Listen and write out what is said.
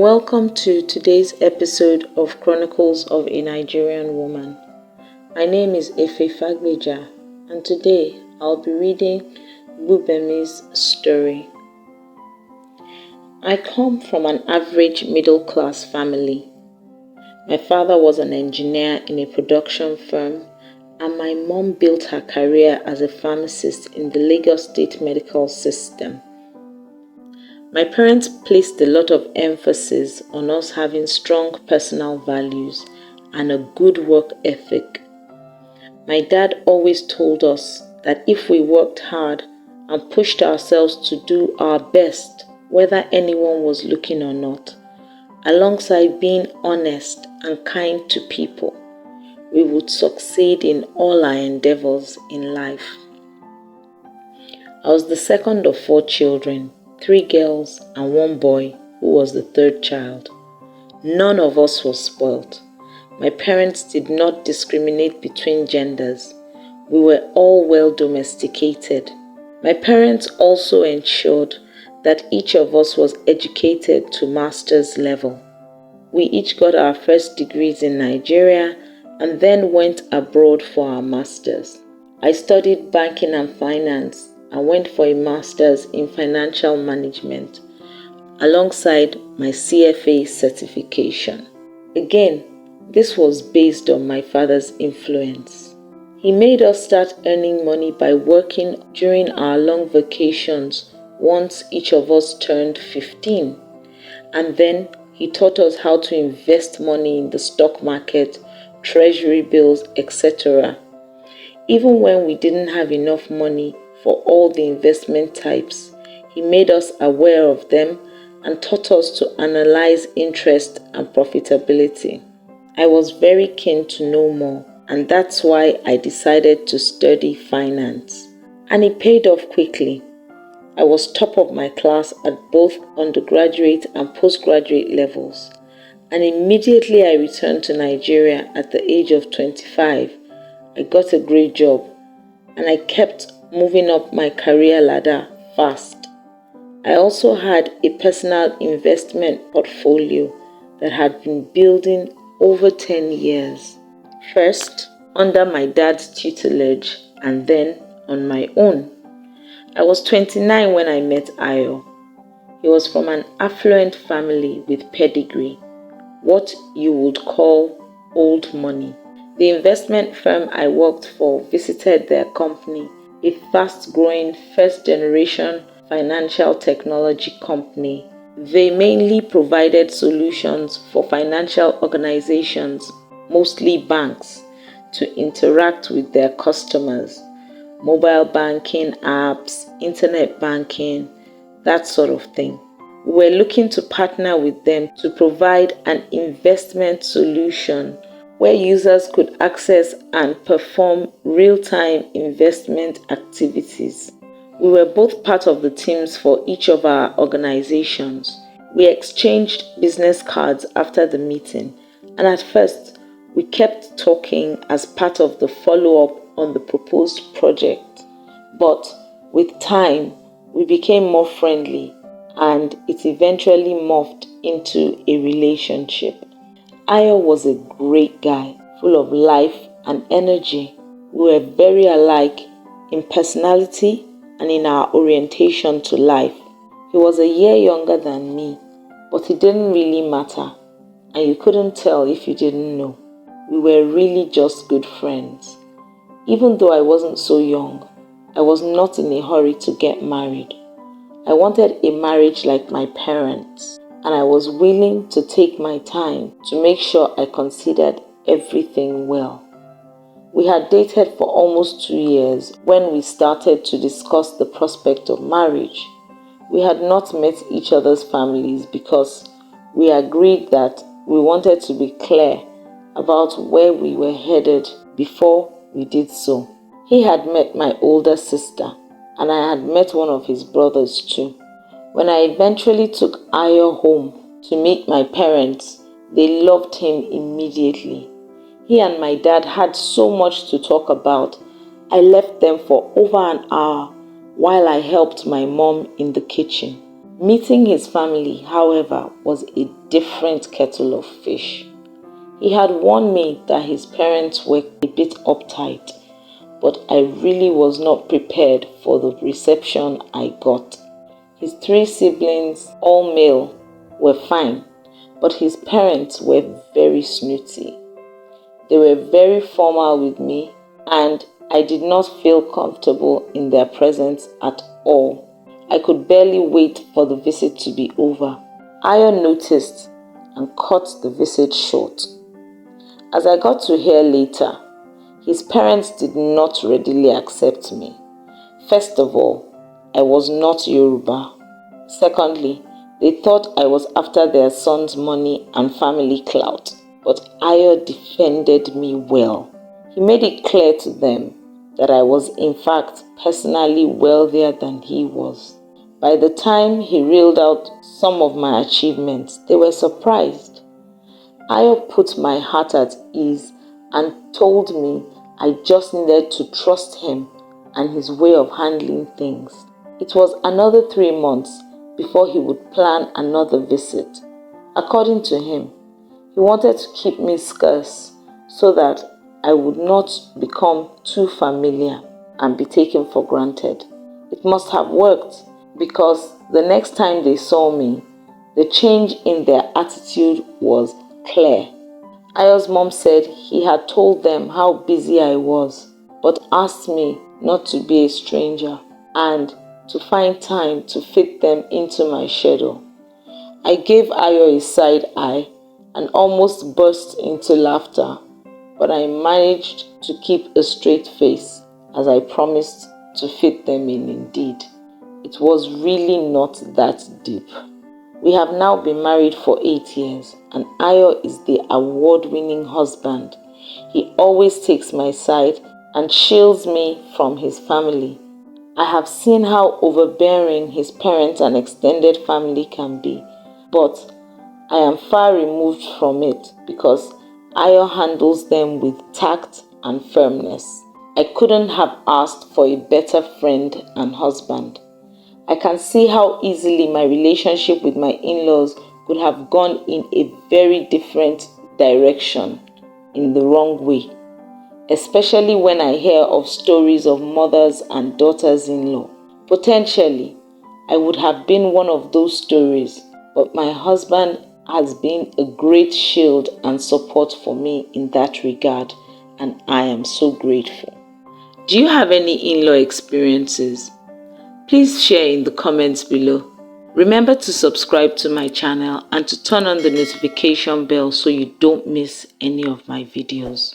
Welcome to today's episode of Chronicles of a Nigerian Woman. My name is Fagbeja, and today I'll be reading Gbubemi's story. I come from an average middle-class family. My father was an engineer in a production firm, and my mom built her career as a pharmacist in the Lagos State medical system. My parents placed a lot of emphasis on us having strong personal values and a good work ethic. My dad always told us that if we worked hard and pushed ourselves to do our best, whether anyone was looking or not, alongside being honest and kind to people, we would succeed in all our endeavors in life. I was the second of 4 children. 3 girls and 1 boy who was the third child. None of us was spoilt. My parents did not discriminate between genders. We were all well domesticated. My parents also ensured that each of us was educated to master's level. We each got our first degrees in Nigeria and then went abroad for our masters. I studied banking and finance and went for a master's in financial management alongside my CFA certification. Again, this was based on my father's influence. He made us start earning money by working during our long vacations once each of us turned 15. And then he taught us how to invest money in the stock market, treasury bills, etc. Even when we didn't have enough money for all the investment types, he made us aware of them and taught us to analyze interest and profitability. I was very keen to know more, and that's why I decided to study finance. And it paid off quickly. I was top of my class at both undergraduate and postgraduate levels, and immediately I returned to Nigeria at the age of 25. I got a great job, and I kept moving up my career ladder fast. I also had a personal investment portfolio that had been building over 10 years. First, under my dad's tutelage, and then on my own. I was 29 when I met Ayo. He was from an affluent family with pedigree, what you would call old money. The investment firm I worked for visited their company, a fast-growing first-generation financial technology company. They mainly provided solutions for financial organizations, mostly banks, to interact with their customers. Mobile banking apps, internet banking, that sort of thing. We were looking to partner with them to provide an investment solution where users could access and perform real-time investment activities. We were both part of the teams for each of our organizations. We exchanged business cards after the meeting, and at first, we kept talking as part of the follow-up on the proposed project. But with time, we became more friendly, and it eventually morphed into a relationship. Ayo was a great guy, full of life and energy. We were very alike in personality and in our orientation to life. He was a year younger than me, but it didn't really matter, and you couldn't tell if you didn't know. We were really just good friends. Even though I wasn't so young, I was not in a hurry to get married. I wanted a marriage like my parents, and I was willing to take my time to make sure I considered everything well. We had dated for almost 2 years when we started to discuss the prospect of marriage. We had not met each other's families because we agreed that we wanted to be clear about where we were headed before we did so. He had met my older sister, and I had met one of his brothers too. When I eventually took Ayo home to meet my parents, they loved him immediately. He and my dad had so much to talk about. I left them for over an hour while I helped my mom in the kitchen. Meeting his family, however, was a different kettle of fish. He had warned me that his parents were a bit uptight, but I really was not prepared for the reception I got. His 3 siblings, all male, were fine, but his parents were very snooty. They were very formal with me, and I did not feel comfortable in their presence at all. I could barely wait for the visit to be over. Ayo noticed and cut the visit short. As I got to hear later, his parents did not readily accept me. First of all, I was not Yoruba. Secondly, they thought I was after their son's money and family clout, but Ayo defended me well. He made it clear to them that I was in fact personally wealthier than he was. By the time he reeled out some of my achievements, they were surprised. Ayo put my heart at ease and told me I just needed to trust him and his way of handling things. It was another 3 months before he would plan another visit. According to him, he wanted to keep me scarce so that I would not become too familiar and be taken for granted. It must have worked because the next time they saw me, the change in their attitude was clear. Ayo's mom said he had told them how busy I was, but asked me not to be a stranger and to find time to fit them into my schedule. I gave Ayo a side eye and almost burst into laughter, but I managed to keep a straight face as I promised to fit them in indeed. It was really not that deep. We have now been married for 8 years, and Ayo is the award-winning husband. He always takes my side and shields me from his family. I have seen how overbearing his parents and extended family can be, but I am far removed from it because Ayo handles them with tact and firmness. I couldn't have asked for a better friend and husband. I can see how easily my relationship with my in-laws could have gone in a very different direction, in the wrong way, especially when I hear of stories of mothers and daughters-in-law. Potentially, I would have been one of those stories, but my husband has been a great shield and support for me in that regard, and I am so grateful. Do you have any in-law experiences? Please share in the comments below. Remember to subscribe to my channel and to turn on the notification bell so you don't miss any of my videos.